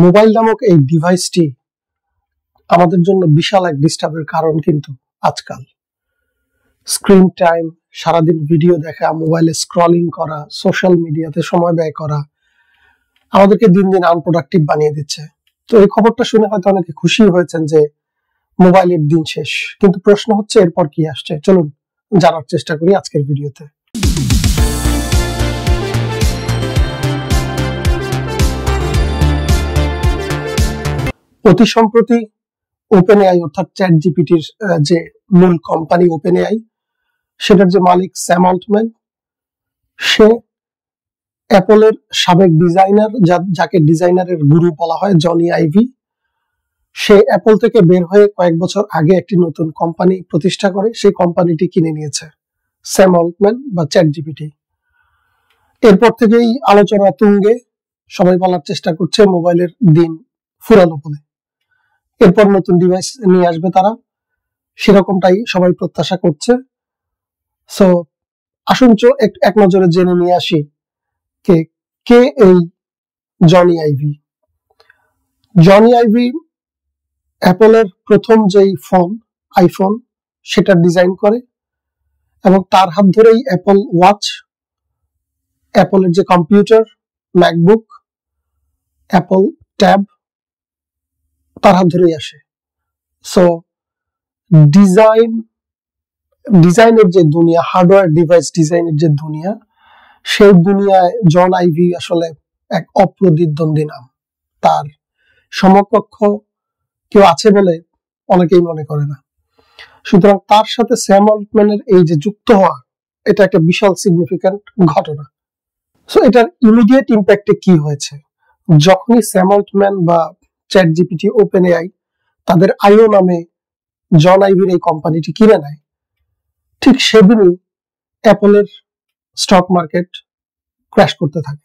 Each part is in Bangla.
মোবাইল নামক এই ডিভাইসটি আমাদের জন্য বিশাল এক ডিস্টার্বের কারণ। কিন্তু আজকাল স্ক্রিন টাইম, সারাদিন ভিডিও দেখা, মোবাইলে স্ক্রলিং করা, সোশ্যাল মিডিয়াতে সময় ব্যয় করা আমাদেরকে দিন দিন আনপ্রোডাক্টিভ বানিয়ে দিচ্ছে। তো এই খবরটা শুনে হয়তো অনেকে খুশি হয়েছেন যে মোবাইলের দিন শেষ, কিন্তু প্রশ্ন হচ্ছে এরপর কি আসছে। চলুন জানার চেষ্টা করি আজকের ভিডিওতে। অতি সম্প্রতি ওপেন এআই অর্থাৎ চ্যাট জিপিটির যে মূল কোম্পানি ওপেন এআই, সেটার যে মালিক স্যাম অল্টম্যান, সে অ্যাপলের সাবেক ডিজাইনার, যাকে ডিজাইনারের গুরু বলা হয়, জনি আইভি, সে অ্যাপল থেকে বের হয়ে কয়েক বছর আগে একটি নতুন কোম্পানি প্রতিষ্ঠা করে সেই কোম্পানিটি কিনে নিয়েছে স্যাম অল্টম্যান বা চ্যাট জিপিটি। এরপর থেকেই আলোচনা তুঙ্গে, সবাই বলার চেষ্টা করছে মোবাইলের দিন ফুরালো বলে। এরপর নতুন ডিভাইস নিয়ে আসবে তারা, সেরকমটাই সবাই প্রত্যাশা করছে। সো আসুন এক নজরে জেনে নিয়ে আসি কে এই জনি আইভি। জনি আইভি অ্যাপলের প্রথম যেই ফোন, আইফোন, সেটা ডিজাইন করে এবং তার হাত ধরেই অ্যাপল ওয়াচ, অ্যাপলের যে কম্পিউটার, ম্যাকবুক, অ্যাপল ট্যাব, তার হাত ধরেই আসে। সো ডিজাইনের যে দুনিয়া, হার্ডওয়্যার ডিভাইস ডিজাইনের যে দুনিয়া, সেই দুনিয়ায় জন আইভি আসলে এক অপ্রতিদ্বন্দ্বী নাম। তার সমকক্ষ কেউ আছে বলে অনেকেই মনে করে না। সুতরাং তার সাথে স্যাম অল্টম্যানের এই যে যুক্ত হওয়া, এটা একটা বিশাল সিগনিফিক্যান্ট ঘটনা। সো এটার ইমিডিয়েট ইম্প্যাক্টে কি হয়েছে, যখনই স্যাম অল্টম্যান বা চ্যাট জিপিটি ওপেন এআই তাদের আইও নামে জন আইভির এই কোম্পানিটি কিনে নেয়, ঠিক সেদিনই অ্যাপলের স্টক মার্কেট ক্র্যাশ করতে থাকে।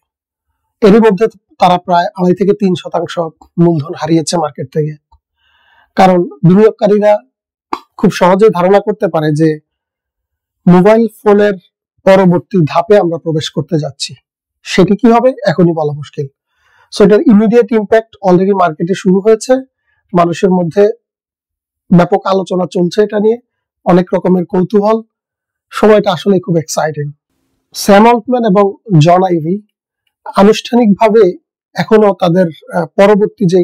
এরই মধ্যে তারা প্রায় 2.5 থেকে 3% মূলধন হারিয়েছে মার্কেট থেকে। কারণ বিনিয়োগকারীরা খুব সহজে ধারণা করতে পারে যে মোবাইল ফোনের পরবর্তী ধাপে আমরা প্রবেশ করতে যাচ্ছি। সেটি কি হবে এখনই বলা মুশকিল। সো এটার ইমিডিয়েট ইম্প্যাক্ট অলরেডি মার্কেটে শুরু হয়েছে, মানুষের মধ্যে ব্যাপক আলোচনা চলছে এটা নিয়ে, অনেক রকমের কৌতূহল, সময়টা আসলে খুব এক্সাইটিং। স্যাম অল্টম্যান এবং জন আইভি আনুষ্ঠানিকভাবে এখনো তাদের পরবর্তী যে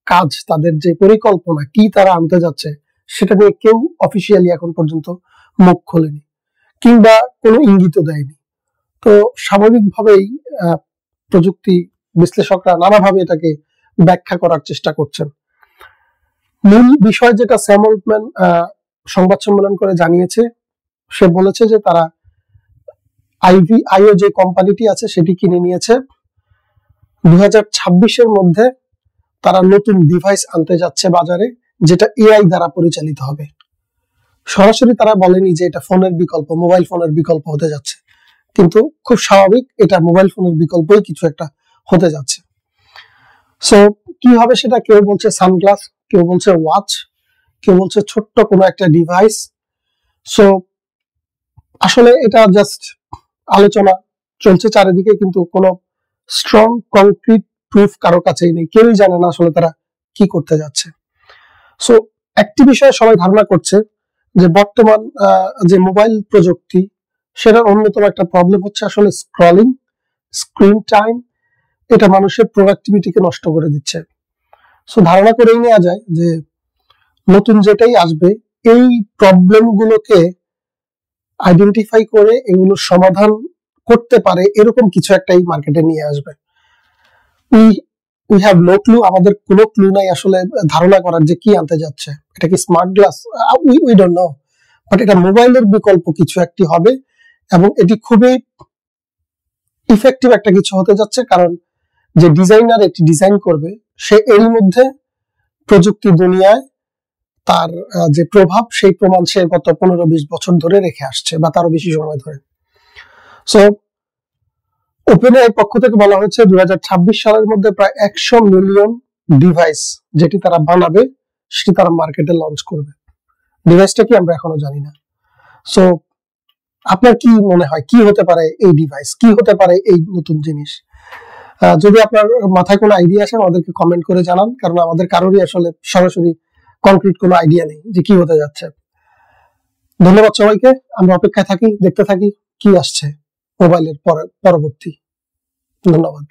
কাজ, তাদের যে পরিকল্পনা, কি তারা আনতে যাচ্ছে, সেটা নিয়ে কেউ অফিসিয়ালি এখন পর্যন্ত মুখ খোলেনি কিংবা কোনো ইঙ্গিত দেয়নি। তো স্বাভাবিকভাবেই প্রযুক্তি বিশ্লেষকরা নানাভাবে এটাকে ব্যাখ্যা করার চেষ্টা করছেন। মূল বিষয় যেটা স্যাম অল্টম্যান সংবাদ সম্মেলন করে জানিয়েছে, সে বলেছে যে তারা আইও যে কোম্পানিটি আছে সেটি কিনে নিয়েছে। 2026-এর মধ্যে তারা নতুন ডিভাইস আনতে যাচ্ছে বাজারে, যেটা এআই দ্বারা পরিচালিত হবে। সরাসরি তারা বলেনি যে এটা ফোনের বিকল্প, মোবাইল ফোনের বিকল্প হতে যাচ্ছে, কিন্তু খুব স্বাভাবিক এটা মোবাইল ফোনের বিকল্পই কিছু একটা হতে যাচ্ছে। সো কি হবে সেটা, কেউ বলছে সানগ্লাস, কেউ বলছে ওয়াচ, কেউ বলছে ছোট্ট কোনো একটা ডিভাইস। সো আসলে এটা জাস্ট আলোচনা চলছে চারিদিকে, কিন্তু কোনো স্ট্রং কংক্রিট প্রুফ কারো কাছেই নেই। কেউই জানে না আসলে তারা কি করতে যাচ্ছে। সো একটি বিষয়ে সবাই ধারণা করছে যে বর্তমান যে মোবাইল প্রযুক্তি, সেটার অন্যতম একটা প্রবলেম হচ্ছে আসলে স্ক্রলিং, স্ক্রিন টাইম। এটা মানুষের প্রোডাক্টিভিটিকে নষ্ট করে দিচ্ছে। সো ধারণা করেই নেওয়া যায় যে নতুন যেটাই আসবে, এই প্রবলেমগুলোকে আইডেন্টিফাই করে এগুলোর সমাধান করতে পারে এরকম কিছু একটাই মার্কেটে নিয়ে আসবে। উই হ্যাভ নো ক্লু, আমাদের কোনো ক্লু নাই আসলে ধারণা করার যে কি আনতে যাচ্ছে। এটা কি smart glass? We don't know, but এটা মোবাইলের বিকল্প কিছু একটি হবে এবং এটি খুবই ইফেক্টিভ একটা কিছু হতে যাচ্ছে। কারণ যে ডিজাইনার এটি ডিজাইন করবে, সে এর মধ্যে প্রযুক্তি দুনিয়ায় তার যে প্রভাব, সেই প্রমাণ সে গত 15-20 বছর ধরে রেখে আসছে, বা তারও বেশি সময় ধরে। সো ওপেন এআই পক্ষ থেকে বলা হয়েছে 2026 সালের মধ্যে প্রায় 100 মিলিয়ন ডিভাইস যেটি তারা বানাবে, সেটি তারা মার্কেটে লঞ্চ করবে। ডিভাইসটা কি আমরা এখনো জানি না। সো আপনার কি মনে হয় কি হতে পারে এই ডিভাইস, কি হতে পারে এই নতুন জিনিস? যদি আপনার মাথায় কোনো আইডিয়া আসে আমাদেরকে কমেন্ট করে জানান, কারণ আমাদের কারোরই আসলে সরাসরি কংক্রিট কোনো আইডিয়া নেই যে কি হতে যাচ্ছে। ধন্যবাদ সবাইকে। আমরা অপেক্ষায় থাকি, দেখতে থাকি কি আসছে মোবাইলের পরবর্তী। ধন্যবাদ।